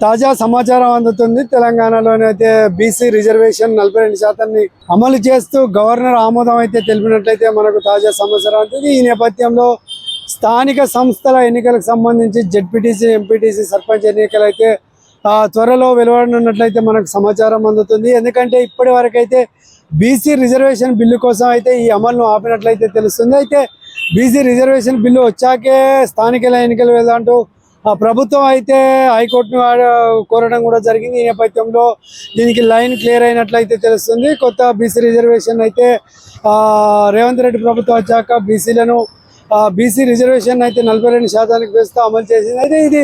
తాజా సమాచారం అందుతుంది. తెలంగాణలోని అయితే బీసీ రిజర్వేషన్ 42% అమలు చేస్తూ గవర్నర్ ఆమోదం అయితే తెలిపినట్లయితే మనకు తాజా సమాచారం అందుతుంది. ఈ నేపథ్యంలో స్థానిక సంస్థల ఎన్నికలకు సంబంధించి జెడ్పీటీసీ, ఎంపీటీసీ, సర్పంచ్ ఎన్నికలు అయితే త్వరలో వెలువడనున్నట్లయితే మనకు సమాచారం అందుతుంది. ఎందుకంటే ఇప్పటి వరకైతే బీసీ రిజర్వేషన్ బిల్లు కోసం అయితే ఈ అమలును ఆపినట్లయితే తెలుస్తుంది. అయితే బీసీ రిజర్వేషన్ బిల్లు వచ్చాకే స్థానిక ఎన్నికలు వెళ్ళాలంటూ ప్రభుత్వం అయితే హైకోర్టును కోరడం కూడా జరిగింది. ఈ నేపథ్యంలో దీనికి లైన్ క్లియర్ అయినట్లయితే తెలుస్తుంది. కొత్త బీసీ రిజర్వేషన్ అయితే రేవంత్ రెడ్డి ప్రభుత్వం వచ్చాక బీసీ రిజర్వేషన్ అయితే 42% వేస్తూ అమలు చేసింది. అయితే ఇది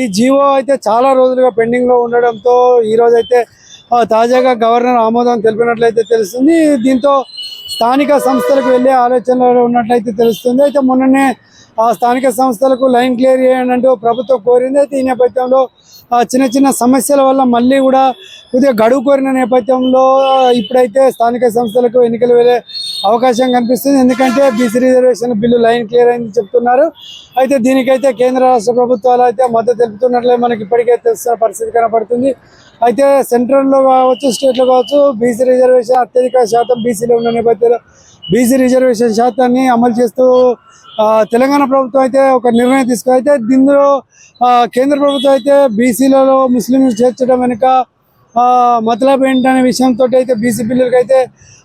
ఈ జీవో అయితే చాలా రోజులుగా పెండింగ్లో ఉండడంతో ఈరోజు అయితే తాజాగా గవర్నర్ ఆమోదం తెలిపినట్లయితే తెలుస్తుంది. దీంతో స్థానిక సంస్థలకు వెళ్ళే ఆలోచనలో ఉన్నట్లయితే తెలుస్తుంది. అయితే మొన్ననే స్థానిక సంస్థలకు లైన్ క్లియర్ చేయండి అంటూ ప్రభుత్వం కోరింది. అయితే ఈ నేపథ్యంలో చిన్న చిన్న సమస్యల వల్ల మళ్ళీ కూడా కొద్దిగా గడువు కోరిన నేపథ్యంలో ఇప్పుడైతే స్థానిక సంస్థలకు ఎన్నికలు వెళ్ళే అవకాశం కనిపిస్తుంది. ఎందుకంటే BC reservation bill line clear అయింది చెప్తున్నారు. అయితే దీనికైతే కేంద్ర రాష్ట్ర ప్రభుత్వాలు అయితే మద్దతు తెలుపుతున్నట్లే మనకి ఇప్పటికే తెలుస్తున్న పరిస్థితి కనపడుతుంది. అయితే సెంట్రల్లో కావచ్చు, స్టేట్లో కావచ్చు బీసీ రిజర్వేషన్ అత్యధిక శాతం బీసీలో ఉన్న నేపథ్యంలో బీసీ రిజర్వేషన్ శాతాన్ని అమలు చేస్తూ తెలంగాణ ప్రభుత్వం అయితే ఒక నిర్ణయం తీసుకుని అయితే దీనిలో కేంద్ర ప్రభుత్వం అయితే బీసీలలో ముస్లింలు చేర్చడం వెనుక మతలబ్ ఏంటనే విషయంతో అయితే బీసీ బిల్లులకి అయితే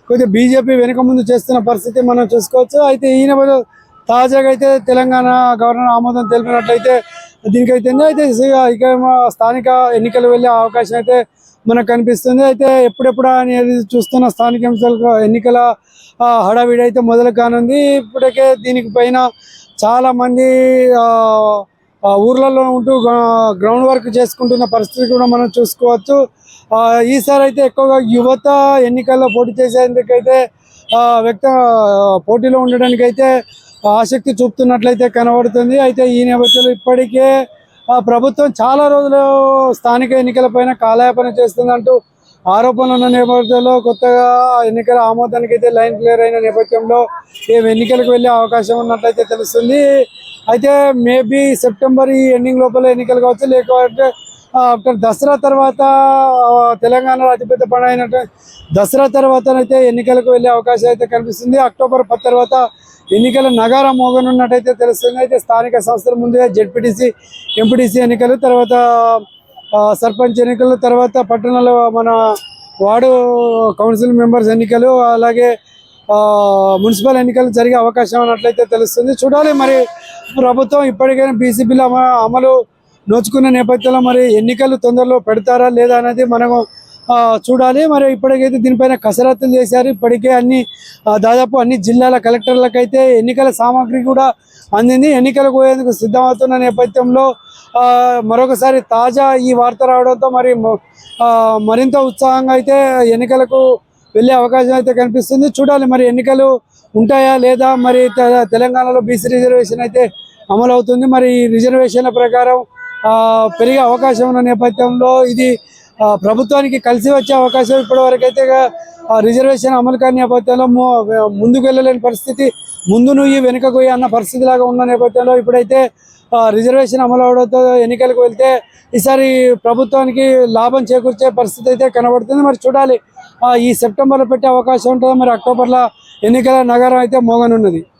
కొద్దిగా బీజేపీ వెనుక ముందు చేస్తున్న పరిస్థితి మనం చూసుకోవచ్చు. అయితే ఈయన తాజాగా అయితే తెలంగాణ గవర్నర్ ఆమోదం తెలిపినట్లయితే దీనికైతే ఇక స్థానిక ఎన్నికలు వెళ్ళే అవకాశం అయితే మనకు కనిపిస్తుంది. అయితే ఎప్పుడెప్పుడు అనేది చూస్తున్న స్థానిక ఎన్నికల హడావిడి అయితే మొదలు కానుంది. ఇప్పటికే దీనికి పైన చాలామంది ఊర్లలో ఉంటూ గ్రౌండ్ వర్క్ చేసుకుంటున్న పరిస్థితి కూడా మనం చూసుకోవచ్చు. ఈసారి అయితే ఎక్కువగా యువత ఎన్నికల్లో పోటీ చేసేందుకైతే పోటీలో ఉండడానికైతే ఆసక్తి చూపుతున్నట్లయితే కనబడుతుంది. అయితే ఈ నేపథ్యంలో ఇప్పటికే ప్రభుత్వం చాలా రోజులు స్థానిక ఎన్నికలపైన కాలయాపన చేస్తుందంటూ ఆరోపణలు ఉన్న నేపథ్యంలో కొత్తగా ఎన్నికల ఆమోదానికి అయితే లైన్ క్లియర్ అయిన నేపథ్యంలో ఎన్నికలకు వెళ్ళే అవకాశం ఉన్నట్లయితే తెలుస్తుంది. అయితే మేబీ సెప్టెంబర్ ఈ ఎండింగ్ లోపల ఎన్నికలు కావచ్చు, లేకపోతే ఆఫ్టర్ దసరా తర్వాత తెలంగాణలో అతిపెద్ద పండుగ అయినట్టు దసరా తర్వాతనైతే ఎన్నికలకు వెళ్ళే అవకాశం అయితే కనిపిస్తుంది. అక్టోబర్ 10 తర్వాత ఎన్నికల నగారం మోగనున్నట్టయితే తెలుస్తుంది. అయితే స్థానిక సంస్థల ముందుగా జెడ్పీటీసీ, ఎంపీటీసీ ఎన్నికలు, తర్వాత సర్పంచ్ ఎన్నికలు, తర్వాత పట్టణంలో మన వార్డు కౌన్సిల్ మెంబర్స్ ఎన్నికలు, అలాగే మున్సిపల్ ఎన్నికలు జరిగే అవకాశం ఉన్నట్లయితే తెలుస్తుంది. చూడాలి మరి ప్రభుత్వం ఇప్పటికైనా బీసీ బిల్ అమలు నోచుకున్న నేపథ్యంలో మరి ఎన్నికలు తొందరలో పెడతారా లేదా అనేది మనం చూడాలి. మరి ఇప్పటికైతే దీనిపైన కసరత్తులు చేశారు. ఇప్పటికే దాదాపు అన్ని జిల్లాల కలెక్టర్లకైతే ఎన్నికల సామాగ్రి కూడా అందింది. ఎన్నికలకు పోయేందుకు సిద్ధమవుతున్న నేపథ్యంలో మరొకసారి తాజా ఈ వార్త రావడంతో మరి మరింత ఉత్సాహంగా అయితే ఎన్నికలకు వెళ్ళే అవకాశం అయితే కనిపిస్తుంది. చూడాలి మరి ఎన్నికలు ఉంటాయా లేదా, మరి తెలంగాణలో బీసీ రిజర్వేషన్ అయితే అమలు అవుతుంది. మరి ఈ రిజర్వేషన్ల ప్రకారం పెరిగే అవకాశం ఉన్న నేపథ్యంలో ఇది ప్రభుత్వానికి కలిసి వచ్చే అవకాశం ఇప్పటివరకు అయితే రిజర్వేషన్ అమలు కాని నేపథ్యంలో ముందుకు వెళ్ళలేని పరిస్థితి, ముందు నుయ్యి వెనుకకు పోయి అన్న పరిస్థితి లాగా ఉన్న నేపథ్యంలో ఇప్పుడైతే రిజర్వేషన్ అమలు అవడంతో ఎన్నికలకు వెళ్తే ఈసారి ప్రభుత్వానికి లాభం చేకూర్చే పరిస్థితి అయితే కనబడుతుంది. మరి చూడాలి ఈ సెప్టెంబర్లో పెట్టే అవకాశం ఉంటుందో, మరి అక్టోబర్లో ఎన్నికల నగరం అయితే మోగనున్నది.